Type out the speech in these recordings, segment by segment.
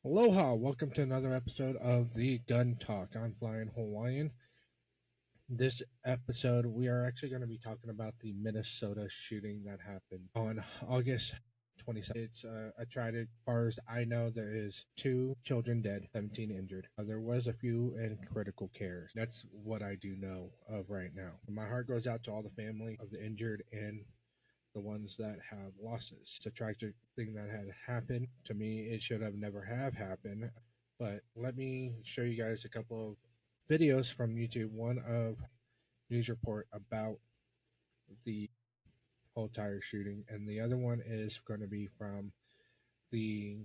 Aloha, welcome to another episode of the Gun Talk. I'm Flying Hawaiian. This episode, we are actually going to be talking about the Minnesota shooting that happened on August 27th. It's a tragic. As far as I know, there is 2 children dead, 17 injured. There was a few in critical care. That's what I do know of right now. My heart goes out to all the family of the injured and the ones that have losses. It's a tragic thing that had happened. To me, it should have never have happened. But let me show you guys a couple of videos from YouTube. One of news report about the whole tire shooting, and the other one is going to be from the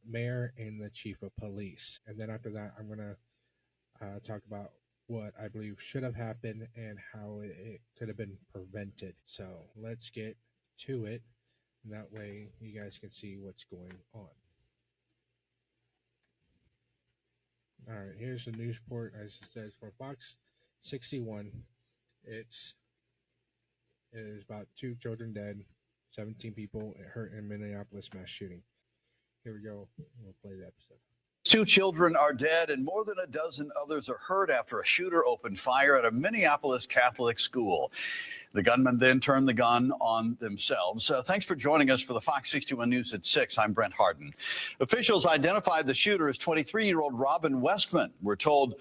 mayor and the chief of police. And then after that, I'm going to talk about what I believe should have happened and how it could have been prevented. So let's get to it. And that way you guys can see what's going on. All right, here's the news report. As it says, for Fox 61, it is about 2 children dead, 17 people hurt in Minneapolis mass shooting. Here we go. We'll play the episode. 2 children are dead and more than a dozen others are hurt after a shooter opened fire at a Minneapolis Catholic school. The gunman then turned the gun on themselves. Thanks for joining us for the Fox 61 News at 6. I'm Brent Harden. Officials identified the shooter as 23-year-old Robin Westman. We're told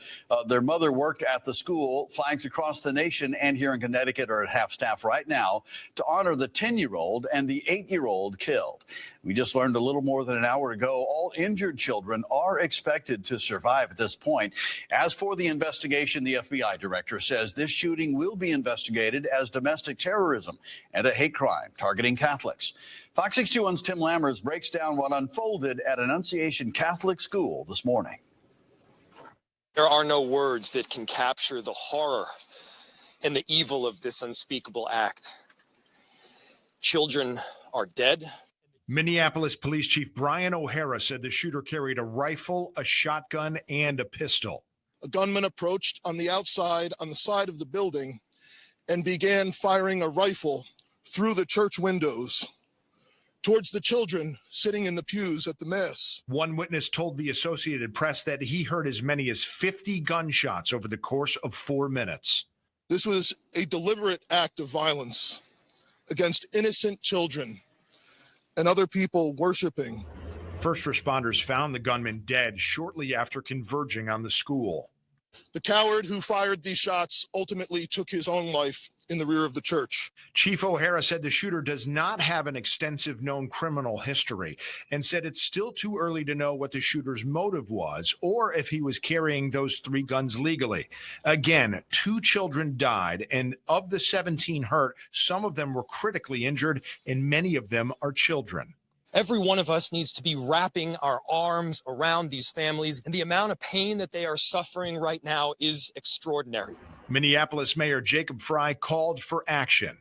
their mother worked at the school. Flags across the nation and here in Connecticut are at half staff right now to honor the 10-year-old and the 8-year-old killed. We just learned a little more than an hour ago, all injured children are expected to survive at this point. As for the investigation, the FBI director says this shooting will be investigated as domestic terrorism and a hate crime targeting Catholics. Fox 61's Tim Lammers breaks down what unfolded at Annunciation Catholic School this morning. There are no words that can capture the horror and the evil of this unspeakable act. Children are dead. Minneapolis Police Chief Brian O'Hara said the shooter carried a rifle, a shotgun, and a pistol. A gunman approached on the outside, on the side of the building, and began firing a rifle through the church windows towards the children sitting in the pews at the mass. One witness told the Associated Press that he heard as many as 50 gunshots over the course of 4 minutes. This was a deliberate act of violence against innocent children and other people worshiping. First responders found the gunman dead shortly after converging on the school. The coward who fired these shots ultimately took his own life in the rear of the church. Chief O'Hara said the shooter does not have an extensive known criminal history and said it's still too early to know what the shooter's motive was or if he was carrying those 3 guns legally. Again, 2 children died, and of the 17 hurt, some of them were critically injured, and many of them are children. Every one of us needs to be wrapping our arms around these families, and the amount of pain that they are suffering right now is extraordinary. Minneapolis Mayor Jacob Frey called for action.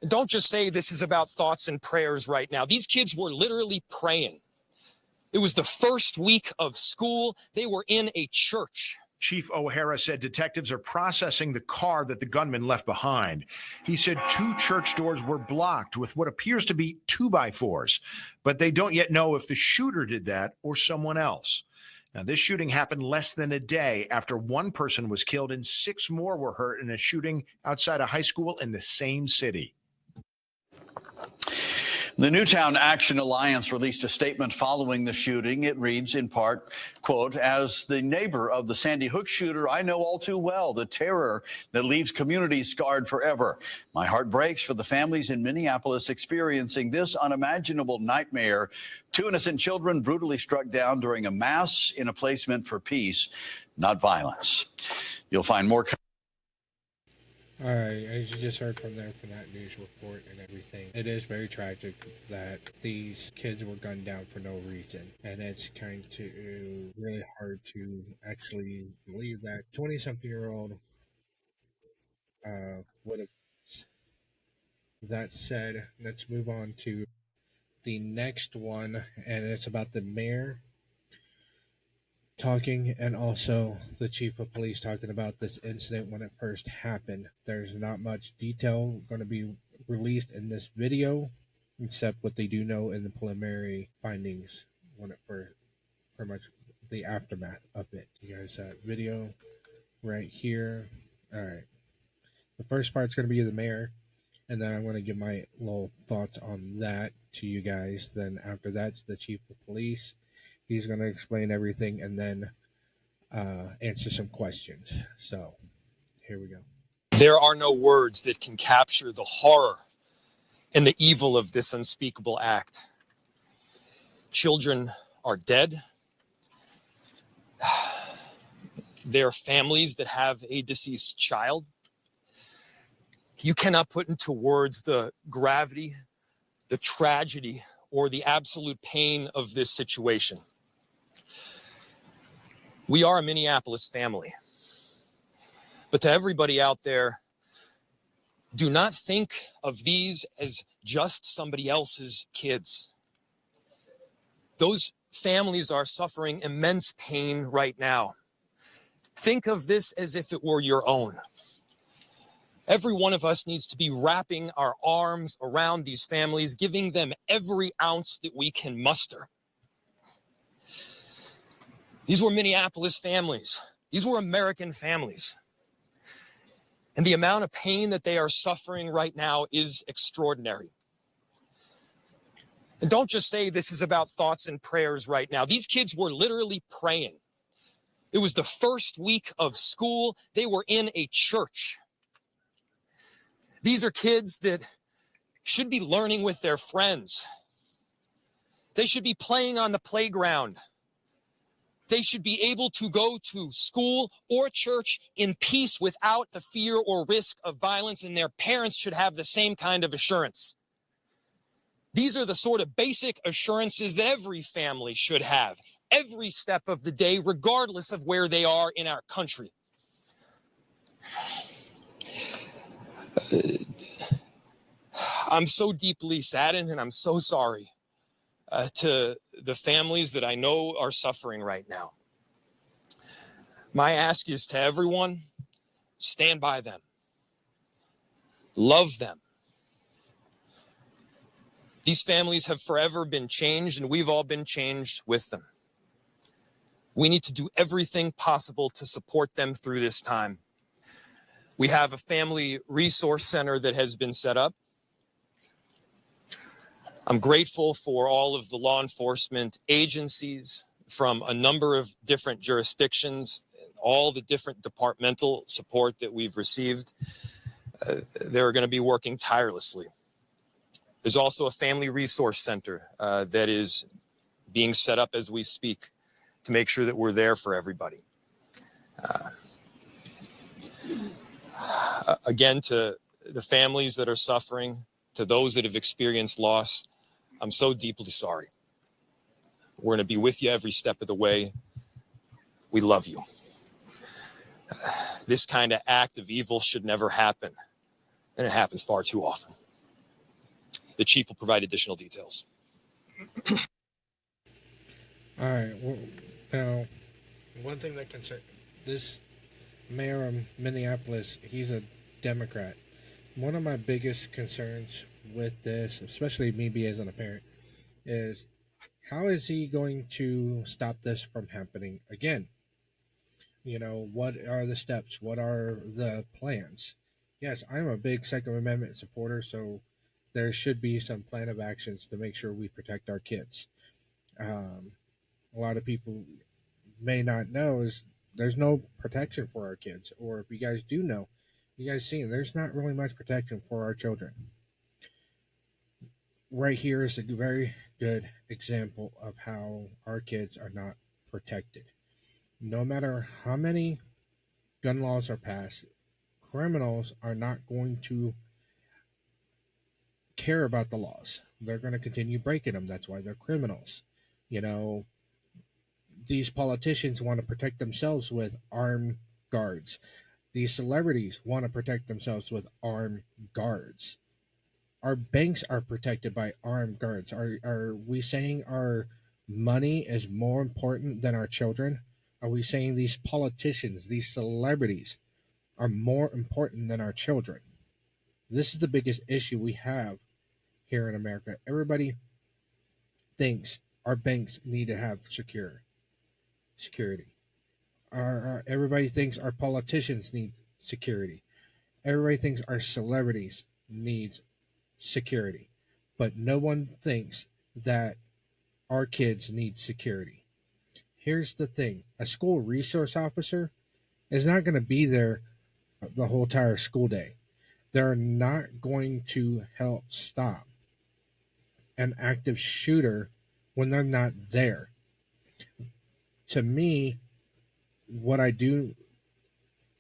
Don't just say this is about thoughts and prayers right now. These kids were literally praying. It was the first week of school. They were in a church. Chief O'Hara said detectives are processing the car that the gunman left behind. He said 2 church doors were blocked with what appears to be 2x4s, but they don't yet know if the shooter did that or someone else. Now, this shooting happened less than a day after 1 person was killed and 6 more were hurt in a shooting outside a high school in the same city. The Newtown Action Alliance released a statement following the shooting. It reads in part, quote, "As the neighbor of the Sandy Hook shooter, I know all too well the terror that leaves communities scarred forever. My heart breaks for the families in Minneapolis experiencing this unimaginable nightmare. 2 innocent children brutally struck down during a mass in a place meant for peace, not violence." You'll find more. All right, as you just heard from that news report and everything, it is very tragic that these kids were gunned down for no reason. And it's kind of really hard to actually believe that 20-something-year-old would have. That said, let's move on to the next one, and it's about the mayor talking and also the chief of police talking about this incident when it first happened. There's not much detail going to be released in this video except what they do know in the preliminary findings when it pretty much the aftermath of it. You guys, video right here. All right. The first part's going to be the mayor, and then I'm going to give my little thoughts on that to you guys. Then after that's the chief of police. He's going to explain everything and then answer some questions. So here we go. There are no words that can capture the horror and the evil of this unspeakable act. Children are dead. There are families that have a deceased child. You cannot put into words the gravity, the tragedy, or the absolute pain of this situation. We are a Minneapolis family. But to everybody out there, do not think of these as just somebody else's kids. Those families are suffering immense pain right now. Think of this as if it were your own. Every one of us needs to be wrapping our arms around these families, giving them every ounce that we can muster. These were Minneapolis families. These were American families. And the amount of pain that they are suffering right now is extraordinary. And don't just say this is about thoughts and prayers right now. These kids were literally praying. It was the first week of school. They were in a church. These are kids that should be learning with their friends. They should be playing on the playground. They should be able to go to school or church in peace without the fear or risk of violence, and their parents should have the same kind of assurance. These are the sort of basic assurances that every family should have every step of the day, regardless of where they are in our country. I'm so deeply saddened, and I'm so sorry to the families that I know are suffering right now. My ask is to everyone, stand by them. Love them. These families have forever been changed, and we've all been changed with them. We need to do everything possible to support them through this time. We have a family resource center that has been set up. I'm grateful for all of the law enforcement agencies from a number of different jurisdictions, all the different departmental support that we've received. They're going to be working tirelessly. There's also a family resource center that is being set up as we speak to make sure that we're there for everybody. Again, to the families that are suffering, to those that have experienced loss, I'm so deeply sorry. We're going to be with you every step of the way. We love you. This kind of act of evil should never happen, and it happens far too often. The chief will provide additional details. All right. Well, now, one thing that concerns this mayor of Minneapolis, he's a Democrat. One of my biggest concerns with this, especially me being as a parent, is how is he going to stop this from happening again? You know, what are the steps? What are the plans? Yes, I'm a big Second Amendment supporter, so there should be some plan of actions to make sure we protect our kids. A lot of people may not know is there's no protection for our kids, or if you guys do know, you guys seen there's not really much protection for our children. Right here is a very good example of how our kids are not protected. No matter how many gun laws are passed, criminals are not going to care about the laws. They're going to continue breaking them. That's why they're criminals. You know, these politicians want to protect themselves with armed guards. These celebrities want to protect themselves with armed guards. Our banks are protected by armed guards. Are we saying our money is more important than our children? Are we saying these politicians, these celebrities, are more important than our children? This is the biggest issue we have here in America. Everybody thinks our banks need to have secure. security. Everybody thinks our politicians need security. Everybody thinks our celebrities need security. But no one thinks that our kids need security. Here's the thing: a school resource officer is not going to be there the whole entire school day. They're not going to help stop an active shooter when they're not there. To me, what I do,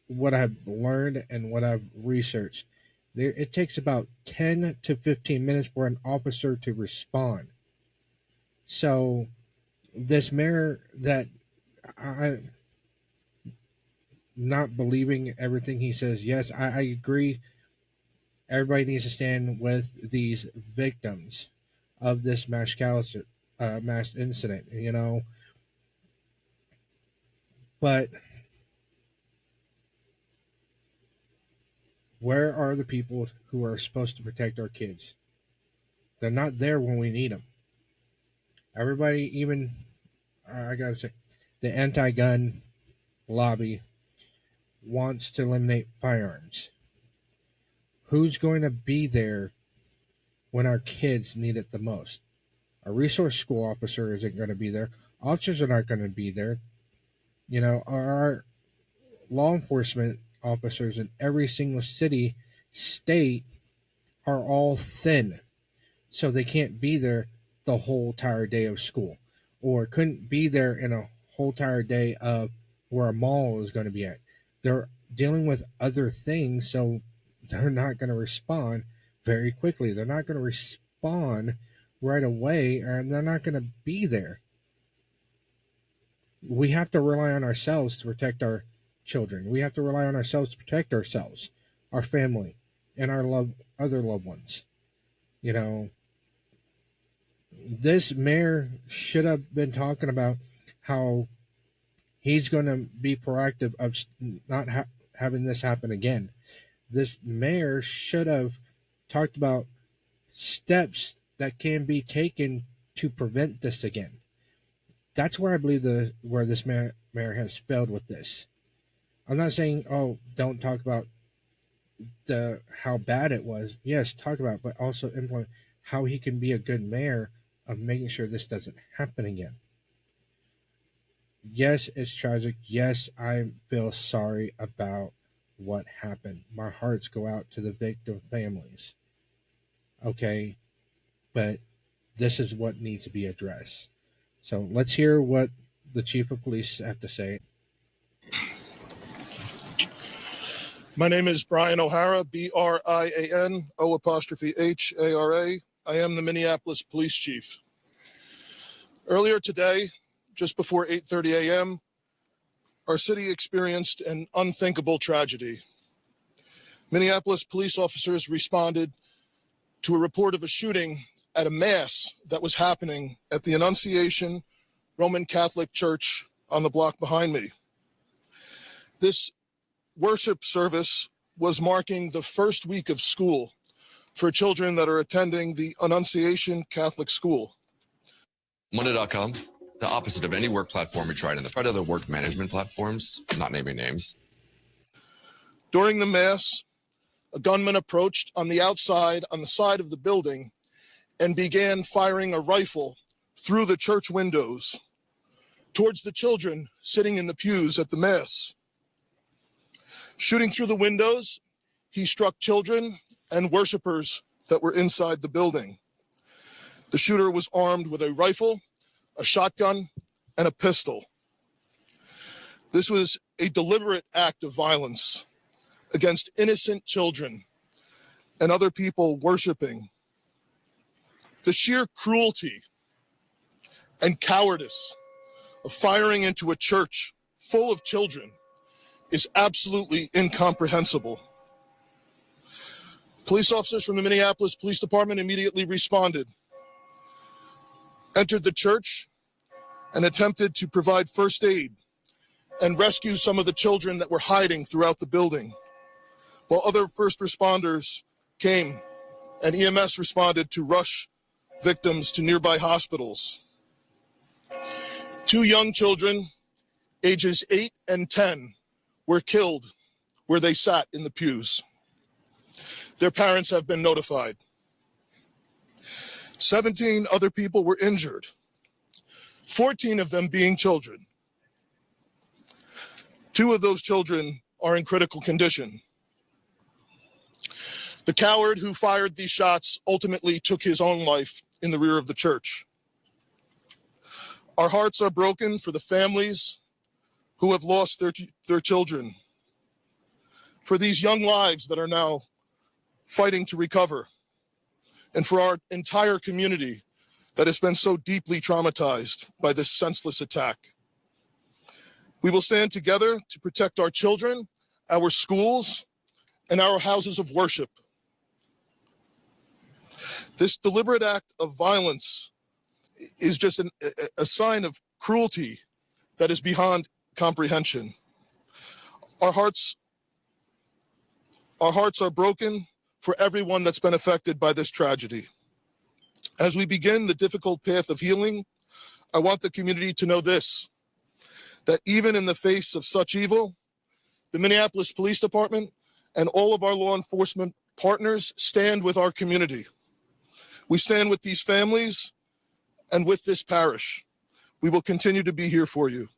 what I've learned, and what I've researched, it takes about 10 to 15 minutes for an officer to respond. So, this mayor that I'm not believing everything he says, yes, I agree. Everybody needs to stand with these victims of this mass incident, But where are the people who are supposed to protect our kids? They're not there when we need them. Everybody, even, I gotta say, the anti-gun lobby wants to eliminate firearms. Who's going to be there when our kids need it the most? A resource school officer isn't going to be there. Officers are not going to be there. Our law enforcement officers in every single city, state are all thin. So they can't be there the whole entire day of school, or couldn't be there in a whole entire day of where a mall is going to be at. They're dealing with other things, so they're not going to respond very quickly. They're not going to respond right away, and they're not going to be there. We have to rely on ourselves to protect our children. We have to rely on ourselves to protect ourselves, our family, and our other loved ones. This mayor should have been talking about how he's going to be proactive of not having this happen again. This mayor should have talked about steps that can be taken to prevent this again. That's where I believe where this mayor has failed with this. I'm not saying, don't talk about how bad it was. Yes, talk about it, but also implement how he can be a good mayor of making sure this doesn't happen again. Yes, it's tragic. Yes, I feel sorry about what happened. My hearts go out to the victim families. Okay, but this is what needs to be addressed. So let's hear what the chief of police have to say. My name is Brian O'Hara, Brian, O''Hara. I am the Minneapolis police chief. Earlier today, just before 8:30 a.m., our city experienced an unthinkable tragedy. Minneapolis police officers responded to a report of a shooting at a mass that was happening at the Annunciation Roman Catholic Church on the block behind me. This worship service was marking the first week of school for children that are attending the Annunciation Catholic School. Monday.com, the opposite of any work platform we tried in the front of the work management platforms, not naming names. During the mass, a gunman approached on the outside on the side of the building and began firing a rifle through the church windows towards the children sitting in the pews at the mass. Shooting through the windows, he struck children and worshipers that were inside the building. The shooter was armed with a rifle, a shotgun, and a pistol. This was a deliberate act of violence against innocent children and other people worshiping. The sheer cruelty and cowardice of firing into a church full of children is absolutely incomprehensible. Police officers from the Minneapolis Police Department immediately responded, entered the church, and attempted to provide first aid and rescue some of the children that were hiding throughout the building, while other first responders came and EMS responded to rush victims to nearby hospitals. 2 young children ages 8 and 10 were killed where they sat in the pews. Their parents have been notified. 17 other people were injured, 14 of them being children. 2 of those children are in critical condition. The coward who fired these shots ultimately took his own life in the rear of the church. Our hearts are broken for the families who have lost their children, for these young lives that are now fighting to recover, and for our entire community that has been so deeply traumatized by this senseless attack. We will stand together to protect our children, our schools, and our houses of worship. This deliberate act of violence is just a sign of cruelty that is beyond comprehension. Our hearts are broken for everyone that's been affected by this tragedy. As we begin the difficult path of healing, I want the community to know this, that even in the face of such evil, the Minneapolis Police Department and all of our law enforcement partners stand with our community. We stand with these families and with this parish. We will continue to be here for you.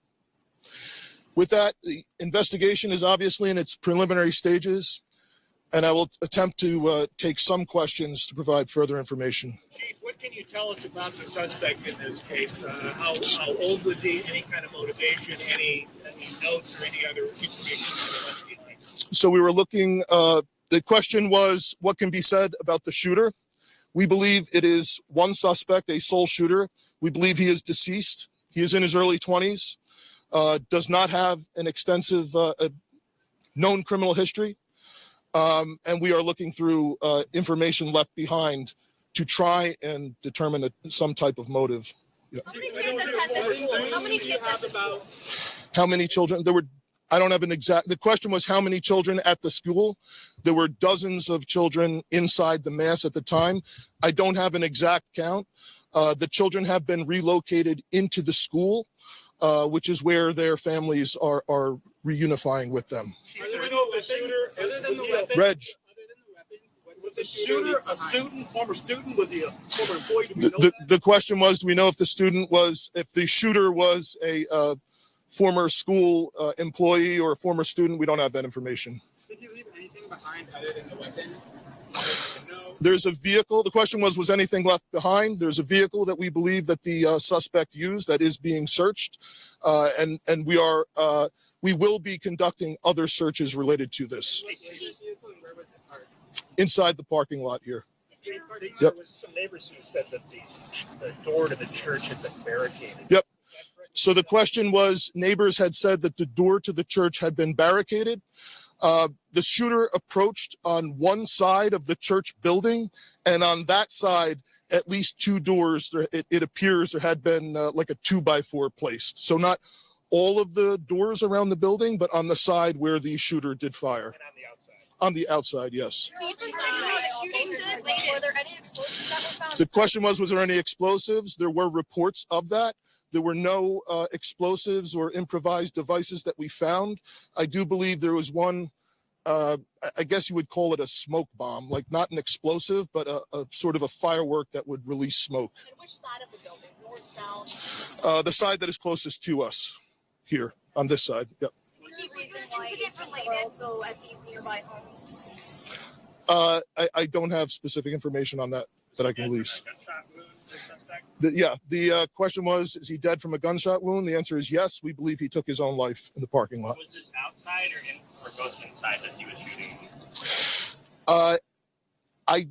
With that, the investigation is obviously in its preliminary stages, and I will attempt to take some questions to provide further information. Chief, what can you tell us about the suspect in this case? How old was he? Any kind of motivation? Any notes or any other information that he left behind? So we were looking, the question was, what can be said about the shooter? We believe it is one suspect, a sole shooter. We believe he is deceased. He is in his early 20s, does not have an extensive known criminal history. And we are looking through information left behind to try and determine some type of motive. Yeah. How many kids at the school? How many kids at the school? How many children? I don't have an exact, the question was how many children at the school? There were dozens of children inside the mass at the time. I don't have an exact count. The children have been relocated into the school, which is where their families are reunifying with them. Reg. Was the shooter a student, former student? Was he a former employee? Do we know that? The question was, do we know if the shooter was a former school employee or a former student? We don't have that information. Did he leave anything behind other than the weapon? There's a vehicle. The question was anything left behind? There's a vehicle that we believe that the suspect used that is being searched. And we will be conducting other searches related to this. Where was it parked? Inside the parking lot here. Yep. Yep. There was some neighbors who said that the door to the church had been barricaded. Yep. So the question was, neighbors had said that the door to the church had been barricaded. The shooter approached on one side of the church building, and on that side, at least 2 doors, it appears there had been like a 2x4 placed. So not all of the doors around the building, but on the side where the shooter did fire. And on the outside. On the outside, yes. Were there any explosives that were found? The question was there any explosives? There were reports of that. There were no explosives or improvised devices that we found. I do believe there was one, I guess you would call it a smoke bomb, like not an explosive, but a sort of a firework that would release smoke. And which side of the building? North, south? The side that is closest to us here on this side. Yep. Was the incident related also at these nearby homes? I don't have specific information on that I can release. The question was, is he dead from a gunshot wound? The answer is yes. We believe he took his own life in the parking lot. Was this outside or both inside that he was shooting?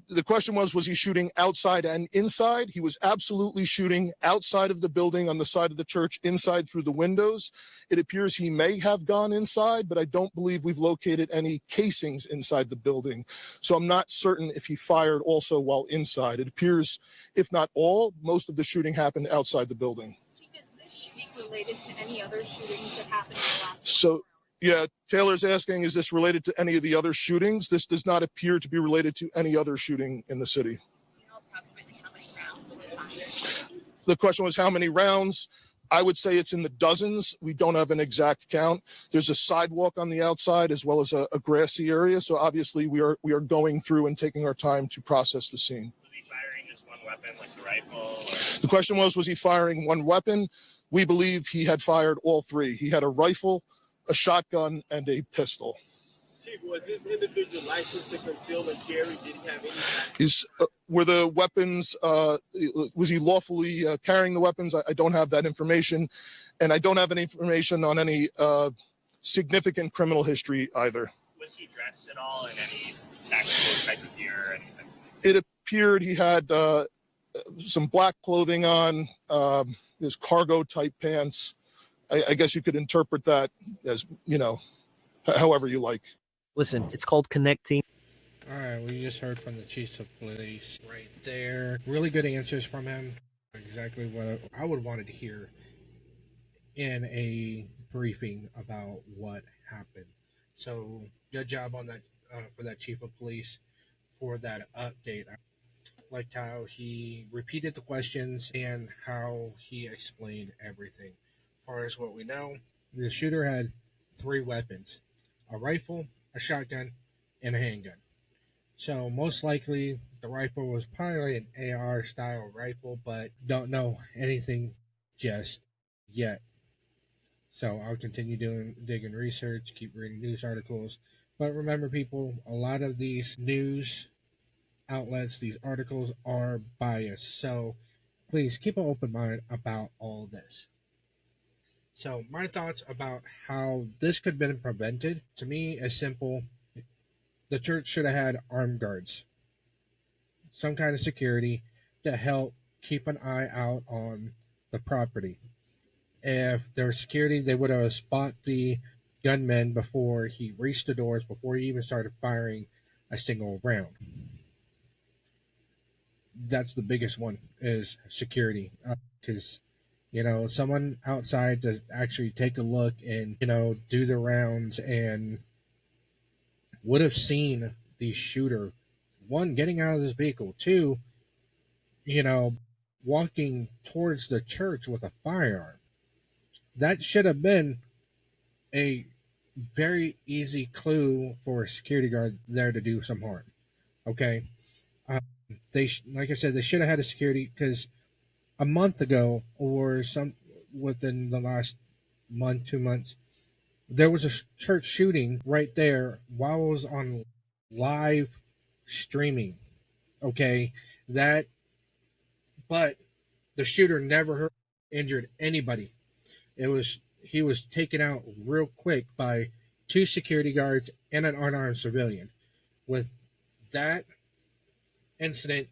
The question was he shooting outside and inside? He was absolutely shooting outside of the building on the side of the church, inside through the windows. It appears he may have gone inside, but I don't believe we've located any casings inside the building. So I'm not certain if he fired also while inside. It appears, if not all, most of the shooting happened outside the building. Is this shooting related to any other shootings that happened in the last So, yeah, Taylor's asking, is this related to any of the other shootings? This does not appear to be related to any other shooting in the city. You know approximately how many rounds were fired? The question was how many rounds. I would say it's in the dozens. We don't have an exact count. There's a sidewalk on the outside as well as a grassy area. So obviously we are going through and taking our time to process the scene. Was he firing just one weapon, like the rifle? Or? The question was he firing one weapon? We believe he had fired all three. He had a rifle, a shotgun, and a pistol. Chief, was this individual licensed to conceal and carry? Did he have any? Were the weapons, was he lawfully carrying the weapons? I don't have that information. And I don't have any information on any significant criminal history either. Was he dressed at all in any tactical type of gear or anything? It appeared he had some black clothing on, his cargo type pants. I guess you could interpret that as, however you like. Listen, it's called connecting. All right, we just heard from the chief of police right there. Really good answers from him. Exactly what I would wanted to hear in a briefing about what happened. So good job on that for that chief of police for that update. I liked how he repeated the questions and how he explained everything. As far as what we know, the shooter had 3 weapons: a rifle, a shotgun, and a handgun. So most likely the rifle was probably an AR style rifle, but don't know anything just yet. So I'll continue digging research, keep reading news articles. But remember, people, a lot of these news outlets, these articles are biased. So please keep an open mind about all this. So my thoughts about how this could have been prevented, to me, is simple. The church should have had armed guards, some kind of security to help keep an eye out on the property. If there was security, they would have spotted the gunman before he reached the doors, before he even started firing a single round. That's the biggest one, is security, because someone outside to actually take a look and do the rounds and would have seen the shooter, one, getting out of his vehicle, two, walking towards the church with a firearm. That should have been a very easy clue for a security guard there to do some harm. Okay, like I said, they should have had a security, because a month ago, or within the last month, 2 months, there was a church shooting right there while I was on live streaming. Okay, but the shooter never injured anybody. He was taken out real quick by 2 security guards and an unarmed civilian. With that incident,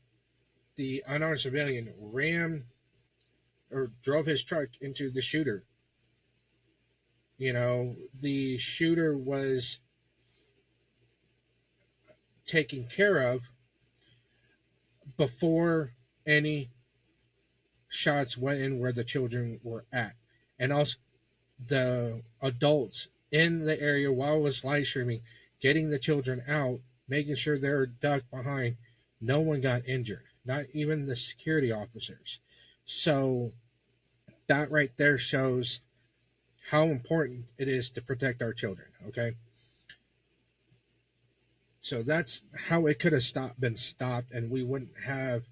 the unarmed civilian ran or drove his truck into the shooter. The shooter was taken care of before any shots went in where the children were at. And also the adults in the area while I was live streaming, getting the children out, making sure they're ducked behind. No one got injured, not even the security officers. So that right there shows how important it is to protect our children, okay? So that's how it could have been stopped, and we wouldn't have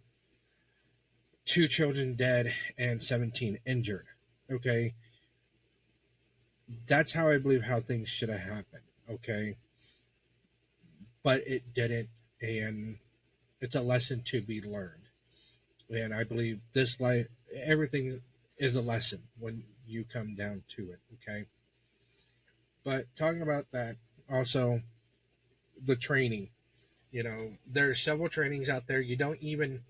2 children dead and 17 injured, okay? That's how I believe how things should have happened, okay? But it didn't, and it's a lesson to be learned. And I believe everything is a lesson when you come down to it, okay? But talking about that, also the training, there's several trainings out there. You don't even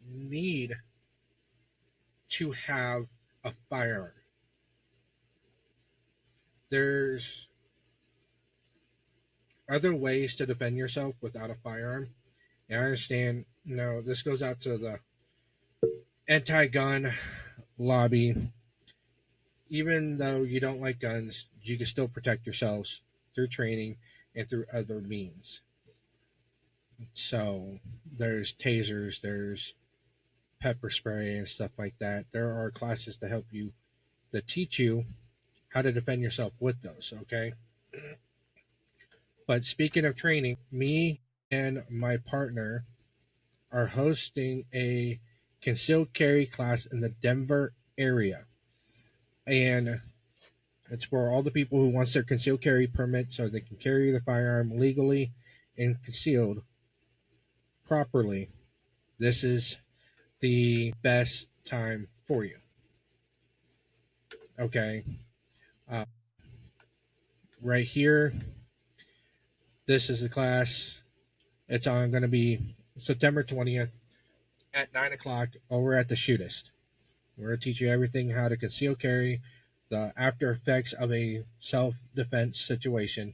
need to have a firearm. There's other ways to defend yourself without a firearm. And I understand, this goes out to the anti-gun lobby. Even though you don't like guns, you can still protect yourselves through training and through other means. So there's tasers, there's pepper spray and stuff like that. There are classes to help you, that teach you how to defend yourself with those, okay? But speaking of training, me and my partner are hosting a concealed carry class in the Denver area. And it's for all the people who wants their concealed carry permit so they can carry the firearm legally and concealed properly. This is the best time for you. Okay. Uh, right here, this is the class. It's on going to be September 20th at 9 o'clock over at the Shootist. We're going to teach you everything how to conceal carry, the after effects of a self-defense situation,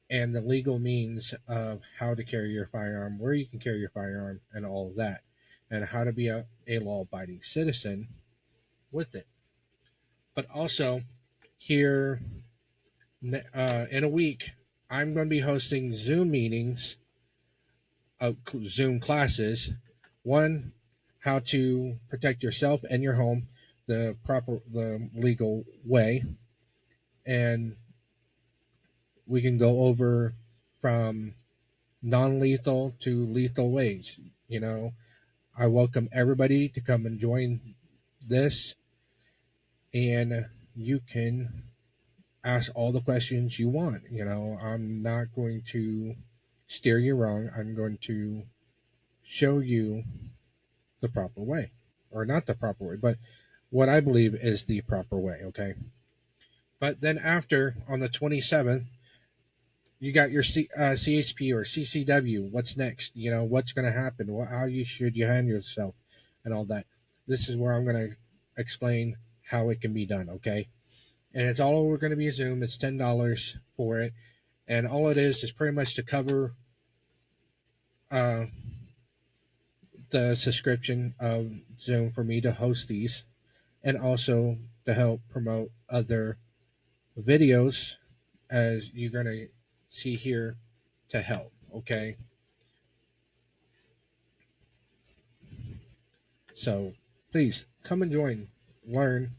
and the legal means of how to carry your firearm, where you can carry your firearm, and all of that, and how to be a law-abiding citizen with it. But also, here in a week, I'm going to be hosting Zoom meetings, Zoom classes. One, how to protect yourself and your home the legal way, and we can go over from non-lethal to lethal ways. You know, I welcome everybody to come and join this, and you can ask all the questions you want. You know, I'm not going to steer you wrong. I'm going to show you the proper way, or not the proper way, but what I believe is the proper way. Okay. But then after, on the 27th, you got your CHP or CCW. What's next? You know, what's going to happen? How should you handle yourself and all that. This is where I'm going to explain how it can be done. Okay. And it's all over going to be Zoom. It's $10 for it. And all it is pretty much to cover the subscription of Zoom for me to host these, and also to help promote other videos as you're going to see here to help. Okay. So please come and join, learn.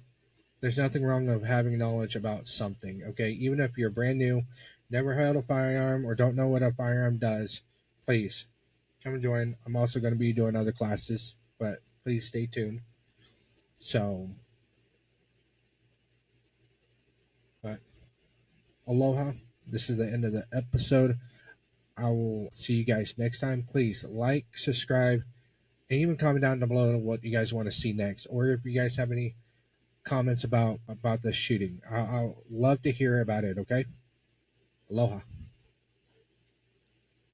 There's nothing wrong of having knowledge about something. Okay. Even if you're brand new, never held a firearm, or don't know what a firearm does, please come and join. I'm also going to be doing other classes, but please stay tuned. So, but aloha. This is the end of the episode. I will see you guys next time. Please like, subscribe, and even comment down below what you guys want to see next, or if you guys have any comments about the shooting. I'll love to hear about it. Okay. Aloha.